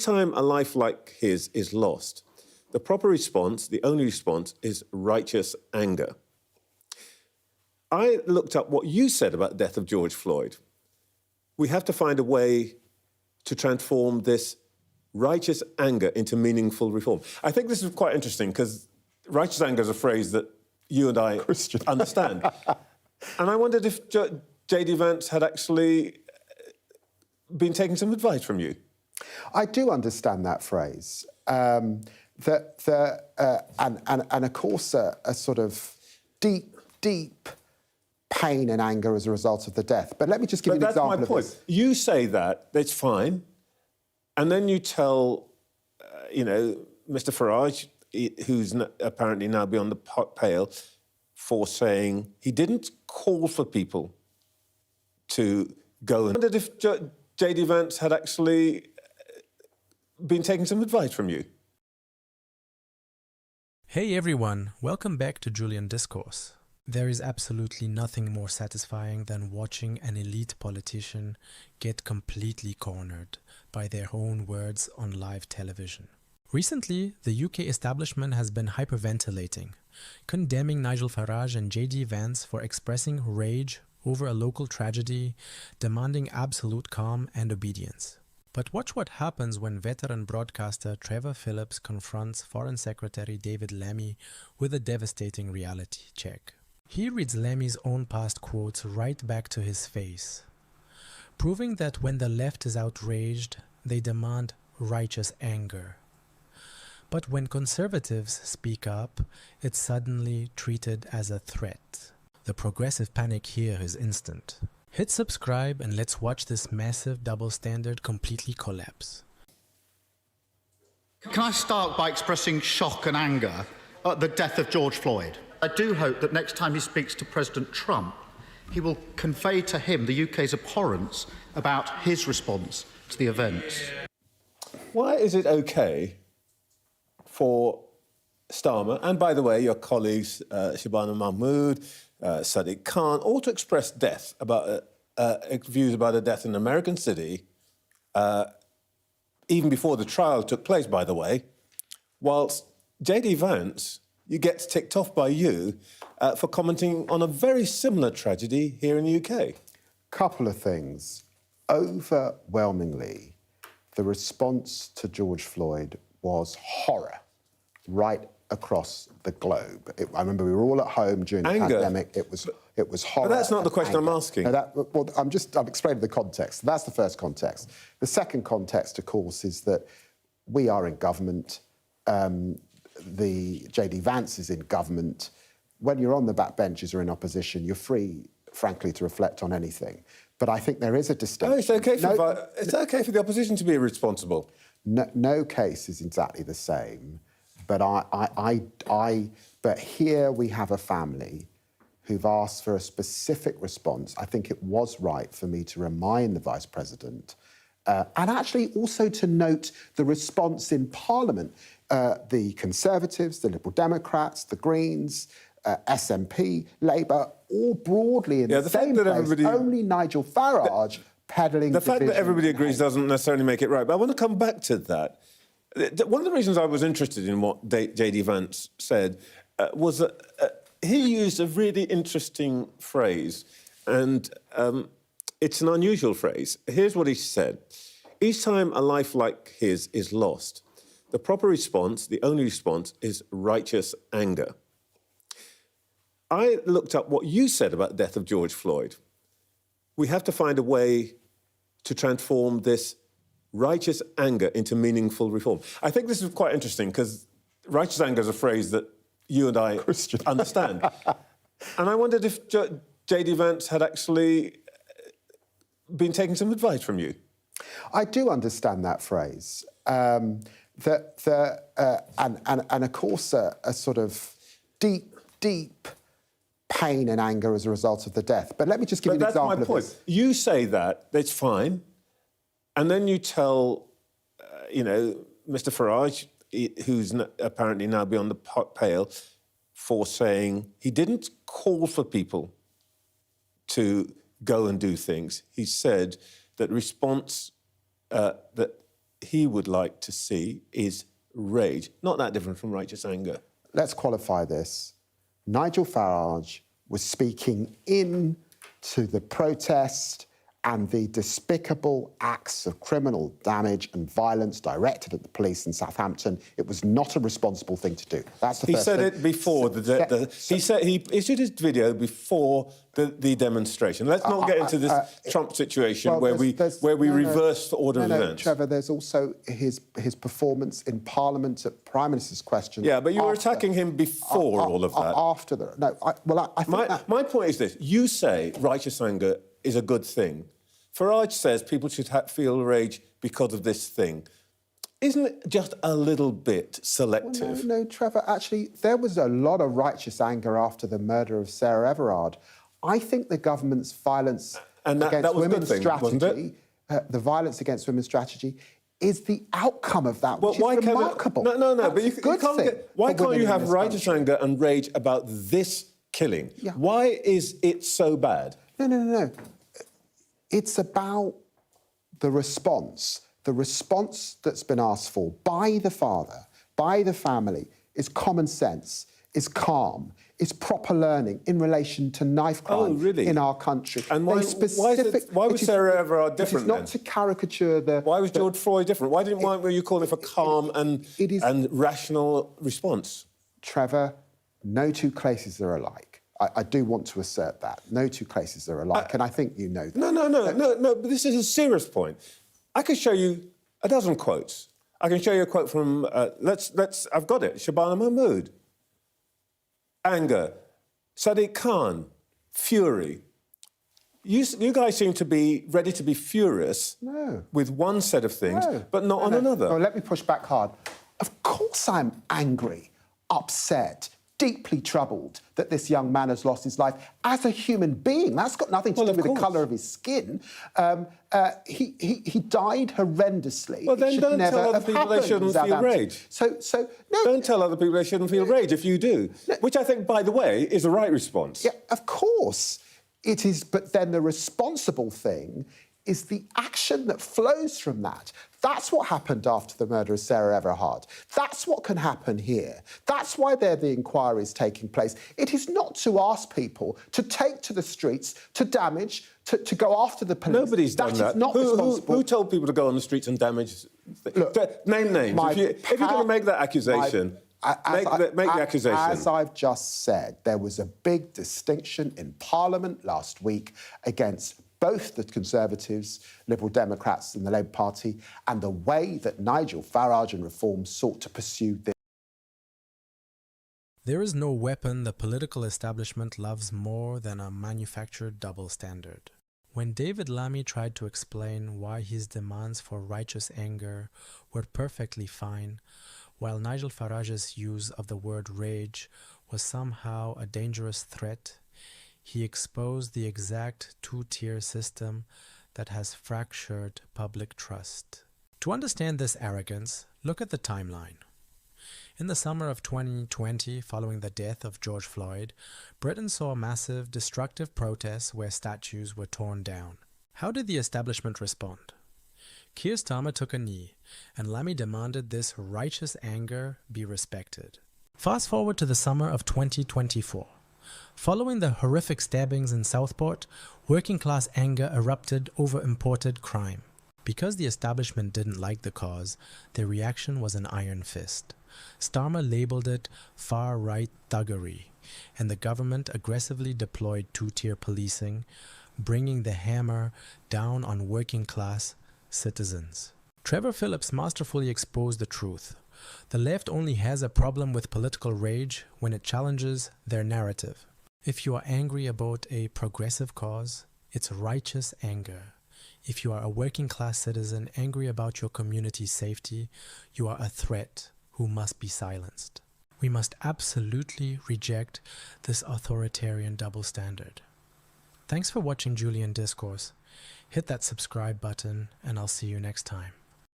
Time a life like his is lost, the proper response, the only response, is righteous anger. I looked up what you said about the death of George Floyd. We have to find a way to transform this righteous anger into meaningful reform. I think this is quite interesting because righteous anger is a phrase that you and I understand. And I wondered if J.D. Vance had actually been taking some advice from you. I do understand that phrase. And of course, a sort of deep pain and anger as a result of the death. But let me just give you an example of this. That's my point. You say that, it's fine, and then you tell, Mr. Farage, who's apparently now beyond the pale, for saying he didn't call for people to go and... I wondered if J.D. Vance had actually been taking some advice from you. Hey everyone, welcome back to Julian Discourse. There is absolutely nothing more satisfying than watching an elite politician get completely cornered by their own words on live television. Recently, the UK establishment has been hyperventilating, condemning Nigel Farage and J.D. Vance for expressing rage over a local tragedy, demanding absolute calm and obedience. But watch what happens when veteran broadcaster Trevor Phillips confronts Foreign Secretary David Lammy with a devastating reality check. He reads Lammy's own past quotes right back to his face, proving that when the left is outraged, they demand righteous anger. But when conservatives speak up, it's suddenly treated as a threat. The progressive panic here is instant. Hit subscribe and let's watch this massive double standard completely collapse. Can I start by expressing shock and anger at the death of George Floyd? I do hope that next time he speaks to President Trump, he will convey to him the UK's abhorrence about his response to the events. Why is it OK for Starmer, and by the way, your colleagues, Shabana Mahmood, Sadiq Khan, all to express views about a death in an American city, even before the trial took place, by the way, whilst J.D. Vance, you gets ticked off by you for commenting on a very similar tragedy here in the UK? Couple of things. Overwhelmingly, the response to George Floyd was horror right across the globe. I remember we were all at home during the pandemic. It was horror. But that's not the question I'm asking. No, I'm explaining the context. That's the first context. The second context, of course, is that we are in government. The J.D. Vance is in government. When you're on the backbenches or in opposition, you're free, frankly, to reflect on anything. But I think there is a distinction. Oh, it's OK for the opposition to be irresponsible. No case is exactly the same. But but here we have a family who've asked for a specific response. I think it was right for me to remind the Vice President and actually also to note the response in Parliament. The Conservatives, the Liberal Democrats, the Greens, SNP, Labour, all broadly in the same place. Only Nigel Farage peddling the fact that everybody agrees doesn't necessarily make it right. But I want to come back to that. One of the reasons I was interested in what J.D. Vance said was that he used a really interesting phrase, and it's an unusual phrase. Here's what he said. Each time a life like his is lost, the proper response, the only response, is righteous anger. I looked up what you said about the death of George Floyd. We have to find a way to transform this righteous anger into meaningful reform. I think this is quite interesting because righteous anger is a phrase that you and I understand. And I wondered if J.D. Vance had actually been taking some advice from you. I do understand that phrase. And of course, a sort of deep pain and anger as a result of the death. But let me just give you an example of this. You say that, it's fine, and then you tell, Mr. Farage, who's apparently now beyond the pale, for saying he didn't call for people to go and do things. He said that response, that he would like to see is rage, not that different from righteous anger. Let's qualify this. Nigel Farage was speaking into the protest and the despicable acts of criminal damage and violence directed at the police in Southampton. It was not a responsible thing to do. That's the He first said thing. it before. He issued his video before the demonstration. Let's not get into this Trump situation where we reverse the order of events. Trevor, there's also his performance in Parliament at Prime Minister's questions. Yeah, but you were attacking him before all of that. After the... No, I think my point is this. You say righteous anger is a good thing. Farage says people should feel rage because of this thing. Isn't it just a little bit selective? Well, no, Trevor, actually, there was a lot of righteous anger after the murder of Sarah Everard. I think the government's violence against women's strategy, the violence against women's strategy, is the outcome of that, which is remarkable. No, That's but you can't why can't you have righteous anger and rage about this killing? Yeah. Why is it so bad? No. It's about the response. The response that's been asked for by the father, by the family, is common sense, is calm, is proper learning in relation to knife crime in our country. And why was Sarah Everard different then? It's not to caricature the... Why was George Floyd different? Why were you calling for calm and rational response? Trevor, no two cases are alike. I do want to assert that. No two cases are alike, and I think you know that. No, but this is a serious point. I can show you a dozen quotes. I can show you a quote from, I've got it, Shabana Mahmood. Anger. Sadiq Khan. Fury. You guys seem to be ready to be furious with one set of things, but not on another. No, let me push back hard. Of course I'm angry, upset, deeply troubled that this young man has lost his life as a human being. That's got nothing to do with the colour of his skin. He died horrendously. Well, then don't tell other people they shouldn't feel rage. No. Don't tell other people they shouldn't feel rage if you do, which I think, by the way, is the right response. Yeah, of course it is, but then the responsible thing is the action that flows from that. That's what happened after the murder of Sarah Everard. That's what can happen here. That's why the inquiry is taking place. It is not to ask people to take to the streets, to damage, to go after the police. Nobody's done that. That is not responsible. Who told people to go on the streets and damage? Look, name names. If you're going to make that accusation, make the accusation. As I've just said, there was a big distinction in Parliament last week against both the Conservatives, Liberal Democrats and the Labour Party, and the way that Nigel Farage and Reform sought to pursue this. There is no weapon the political establishment loves more than a manufactured double standard. When David Lammy tried to explain why his demands for righteous anger were perfectly fine, while Nigel Farage's use of the word rage was somehow a dangerous threat, he exposed the exact two-tier system that has fractured public trust. To understand this arrogance, look at the timeline. In the summer of 2020, following the death of George Floyd, Britain saw massive, destructive protests where statues were torn down. How did the establishment respond? Keir Starmer took a knee, and Lammy demanded this righteous anger be respected. Fast forward to the summer of 2024. Following the horrific stabbings in Southport, working-class anger erupted over imported crime. Because the establishment didn't like the cause, their reaction was an iron fist. Starmer labelled it far-right thuggery, and the government aggressively deployed two-tier policing, bringing the hammer down on working-class citizens. Trevor Phillips masterfully exposed the truth. The left only has a problem with political rage when it challenges their narrative. If you are angry about a progressive cause, it's righteous anger. If you are a working-class citizen angry about your community's safety, you are a threat who must be silenced. We must absolutely reject this authoritarian double standard. Thanks for watching Julian Discourse. Hit that subscribe button, and I'll see you next time.